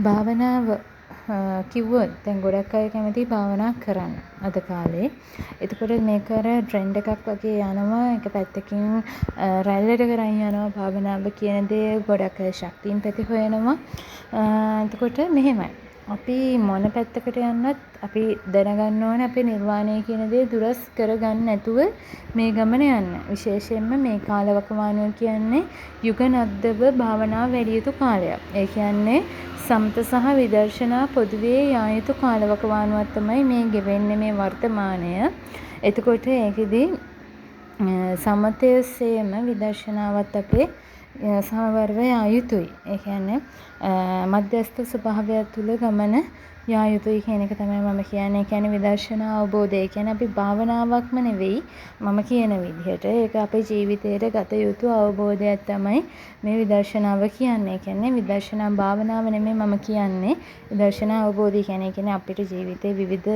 භාවනාව කිව්වොත් දැන් ගොඩක් අය කැමති භාවනා කරන්න අද කාලේ. එතකොට මේක අර ට්‍රෙන්ඩ් එකක් වගේ යනවා. එක පැත්තකින් රැල්ලට කරන් යනවා භාවනාව කියන දේ. ගොඩක් අය ශක්තියින් පැති හොයනවා. එතකොට මෙහෙමයි. අපි මොන පැත්තකට යන්නත් අපි දැනගන්න ඕනේ අපේ නිර්වාණය කියන දේ දුරස් කරගන්න නැතුව මේ ගමන යන්න. විශේෂයෙන්ම මේ කාලවකවානුව කියන්නේ යුගනද්දව භාවනාව වැඩි යුතු කාලයක්. ඒ කියන්නේ සමත සහ විදර්ශනා පොදුවේ යා යුතු කාලවකවානුවක් තමයි මේ ගෙවෙන්නේ මේ වර්තමානය. එතකොට ඒකෙදි සමතයේම විදර්ශනාවත් අපේ සමවරව යා යුතුයි. ඒ කියන්නේ මධ්‍යස්ථ ස්වභාවය තුළ ගමන යා යුතුයි කියන එක තමයි මම කියන්නේ. ඒ කියන්නේ විදර්ශනා අවබෝධය. ඒ කියන්නේ අපි භාවනාවක්ම නෙවෙයි මම කියන විදිහට. ඒක අපේ ජීවිතයට ගත යුතු අවබෝධයක් තමයි මේ විදර්ශනාව කියන්නේ. ඒ කියන්නේ විදර්ශනා භාවනාව නෙමෙයි මම කියන්නේ. විදර්ශනා අවබෝධය කියන්නේ අපිට ජීවිතේ විවිධ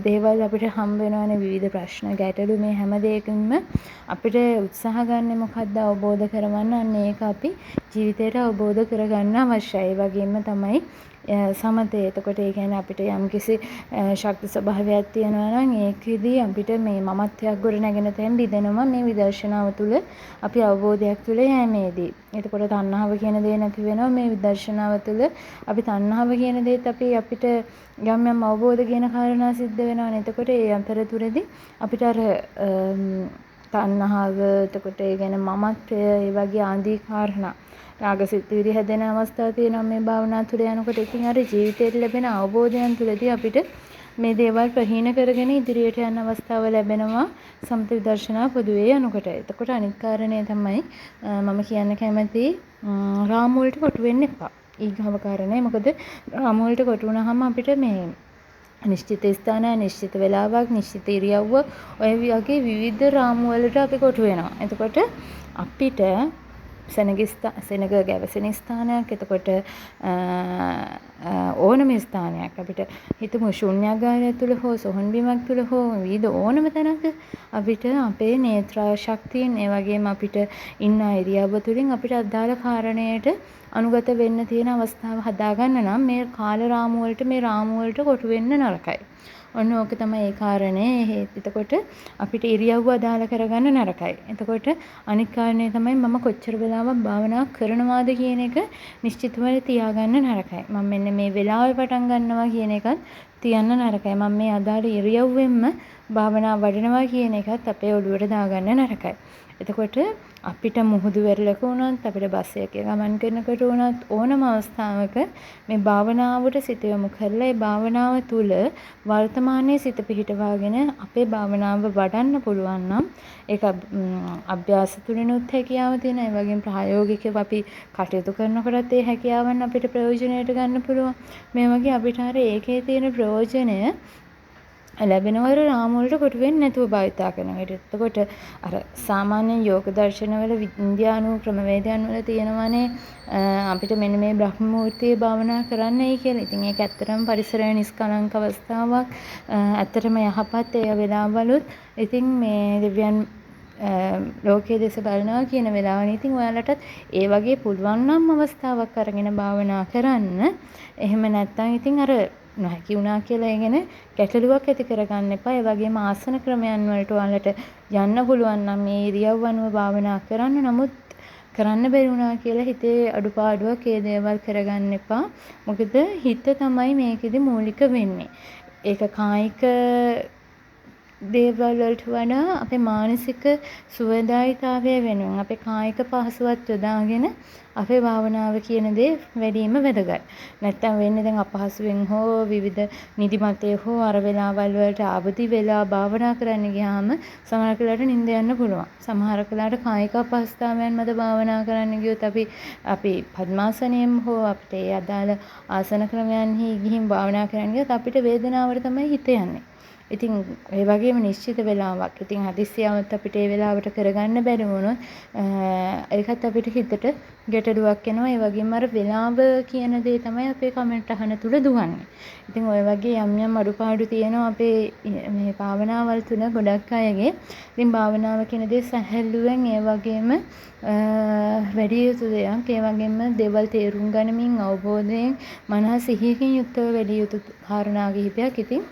දේවල් අපිට හම්බ වෙනවානේ, විවිධ ප්‍රශ්න ගැටලු. මේ හැම දෙයකින්ම අපිට උත්සාහ ගන්න මොකද්ද අවබෝධ කරගන්න. අන්න ඒක අපි ජීවිතයට අවබෝධ කරගන්න අවශ්‍යයි. ඒ වගේම තමයි සමතේ. එතකොට ඒ කියන්නේ අපිට යම්කිසි ශක්ති ස්වභාවයක් තියෙනවා නම් ඒකෙදී අපිට මේ මමත්වයක් ගොඩ නැගෙන තැන් බිඳෙනවා මේ විදර්ශනාව තුළ අපි අවබෝධයක් තුළ යෑමේදී. එතකොට තණ්හාව කියන දේ නැති වෙනවා මේ විදර්ශනාව තුළ. අපි තණ්හාව කියන දේත් අපිට යම් යම් අවබෝධ කියන කාරණා සිද්ධ වෙනවානේ. එතකොට ඒ අතරතුරදී අපිට අර තණ්හාව, එතකොට ඒ කියන්නේ මමත්වය, ඒ වගේ ආදී කාරණා රාගසිත විදි හැදෙන අවස්ථා තියෙනවා මේ භාවනා තුළ යනකොට. ඉතින් අර ජීවිතයට ලැබෙන අවබෝධයන් තුළදී අපිට මේ දේවල් ප්‍රහීන කරගෙන ඉදිරියට යන අවස්ථාව ලැබෙනවා සමථ විදර්ශනා පොදුවේ යනකොට. එතකොට අනිත් කාරණේ තමයි මම කියන්න කැමති රාමු වලට කොටු වෙන්න එපා. ඊගව කාරණේ. මොකද රාමු වලට කොටු වුණාම අපිට මේ නිශ්චිත ස්ථානය, නිශ්චිත වේලාවක්, නිශ්චිත ඉරියව්ව ඔය වගේ විවිධ රාමු වලට අපි කොටු වෙනවා. එතකොට අපිට සෙනග ගැවසෙන ස්ථානයක්, එතකොට ඕනම ස්ථානයක් අපිට හිතමු ශුන්‍යාගාරය තුළ හෝ සොහන් බිමක් තුළ හෝ විවිධ ඕනම තැනක අපිට අපේ නේත්‍රා ශක්තියින්, ඒ වගේම අපිට ඉන්න ඉරියව්ව තුළින් අපිට අදාළ කාරණයට අනුගත වෙන්න තියෙන අවස්ථාව හදාගන්න නම් මේ කාල රාමු වලට, මේ රාමු වලට කොටු වෙන්න නරකයි. ඔන්න ඕක තමයි ඒ කාරණේ. එතකොට අපිට ඉරියව්ව අදාළ කරගන්න නරකයි. එතකොට අනිත් කාරණේ තමයි මම කොච්චර වෙලාවක් භාවනා කරනවාද කියන එක නිශ්චිතව තියාගන්න නරකයි. මම මෙන්න මේ වෙලාවේ පටන් ගන්නවා කියන එකත් තියන්න නරකයි. මම මේ අදාළ ඉරියව්වෙන්ම භාවනා වඩනවා කියන එකත් අපේ ඔළුවට දාගන්න නරකයි. එතකොට අපිට මුහුදු වෙරළක වුණත්, අපිට බස් එකේ ගමන් කරනකොට වුණත් ඕනම අවස්ථාවක මේ භාවනාවට සිත යොමු කරලා ඒ භාවනාව තුළ වර්තමානයේ සිත පිහිටවාගෙන අපේ භාවනාව වඩන්න පුළුවන් නම් ඒක අභ්‍යාස තුලිනුත් හැකියාව තියෙන. ඒ වගේම ප්‍රායෝගිකව අපි කටයුතු කරනකොටත් ඒ හැකියාවන් අපිට ප්‍රයෝජනයට ගන්න පුළුවන්. මේ වගේ අපිට අර ඒකේ තියෙන ප්‍රයෝජනය ලැබෙනවර රාමු වලට කොටු වෙන්නේ නැතුව භාවිතා කරනකොට. එතකොට අර සාමාන්‍ය යෝග දර්ශනවල විද්‍යානු ක්‍රමවේදයන් වල තියෙනවානේ අපිට මෙන්න මේ බ්‍රහ්ම මුහූර්තයේ භාවනා කරන්නයි කියලා. ඉතින් ඒක ඇත්තටම පරිසරය නිස්කලංක අවස්ථාවක්. ඇත්තටම යහපත් ඒ වෙලාවලුත් ඉතින් මේ දෙවියන් ලෝකයේ දෙස බලනවා කියන වෙලාවනේ. ඉතින් ඔයාලටත් ඒ වගේ පුළුවන් නම් අවස්ථාවක් අරගෙන භාවනා කරන්න. එහෙම නැත්නම් ඉතින් අර නොහැකි වුණා කියලා ඒ ගැන ගැටලුවක් ඇති කරගන්න එපා. ඒ වගේම ආසන ක්‍රමයන් වලට ඔයාලට යන්න පුළුවන් නම් මේ ඉරියව් අනුව භාවනා කරන්න. නමුත් කරන්න බැරි වුණා කියලා හිතේ අඩුපාඩුවක් ඒ දේවල් කරගන්න එපා. මොකද හිත තමයි මේකෙදි මූලික වෙන්නේ. ඒක කායික දේවල් වලට වඩා අපේ මානසික සුවදායීතාවය වෙනුවෙන් අපේ කායික පහසුවත් යොදාගෙන අපේ භාවනාව කියන දේ වැඩිම වැදගත්. නැත්තම් වෙන්නේ දැන් අපහසුවෙන් හෝ විවිධ නිදිමතේ හෝ අර වෙලාවල් වලට අවදි වෙලා භාවනා කරන්න ගියාම සමහර කලට නිින්ද යන්න පුළුවන්. සමහර කලට කායික අපහසුතාවයන් මත භාවනා කරන්න ගියොත් අපි පద్මාසනයෙන් හෝ අපිට ඒ අදාළ ආසන ක්‍රමයන්හි ගිහින් භාවනා කරන්න ගියොත් අපිට වේදනාවට තමයි හිත යන්නේ. ඉතින් ඒ වගේම නිශ්චිත වෙලාවක්. ඉතින් හදිස්සියවත් අපිට ඒ වෙලාවට කරගන්න බැරි වුණොත් ඒකත් අපිට හිතට ගැටලුවක් එනවා. ඒ වගේම අර වෙලාව කියන දේ තමයි අපේ කමෙන්ට් අහන තුල දුවන්නේ. ඉතින් ඔය වගේ යම් යම් අඩුපාඩු තියෙනවා අපේ මේ භාවනාවල් තුල ගොඩක් අයගේ. ඉතින් භාවනාව කියන දේ සැහැල්ලුවෙන් ඒ වගේම වැඩි යුතු දෙයක්. ඒ වගේම දේවල් තේරුම් ගනිමින් අවබෝධයෙන් මනස සිහියකින් යුක්තව වැඩි යුතු කාරණා කිහිපයක්. ඉතින්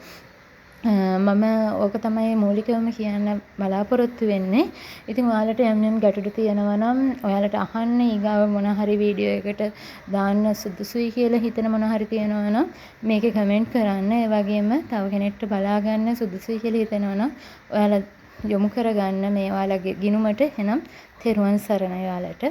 මම ඕක තමයි මූලිකවම කියන්න බලාපොරොත්තු වෙන්නේ. ඉතින් ඔයාලට යම් යම් ගැටලු තියෙනවා නම් ඔයාලට අහන්න ඊගාව මොන හරි වීඩියෝ එකට දාන්න සුදුසුයි කියලා හිතන මොන හරි තියෙනවා නම් මේකේ කමෙන්ට් කරන්න. ඒ වගේම තව කෙනෙක්ට බලා ගන්න සුදුසුයි කියලා හිතනවා නම් ඔයාලා යොමු කරගන්න මේ ඔයාලගේ ගිණුමට. එහෙනම් තෙරුවන් සරණයි ඔයාලට.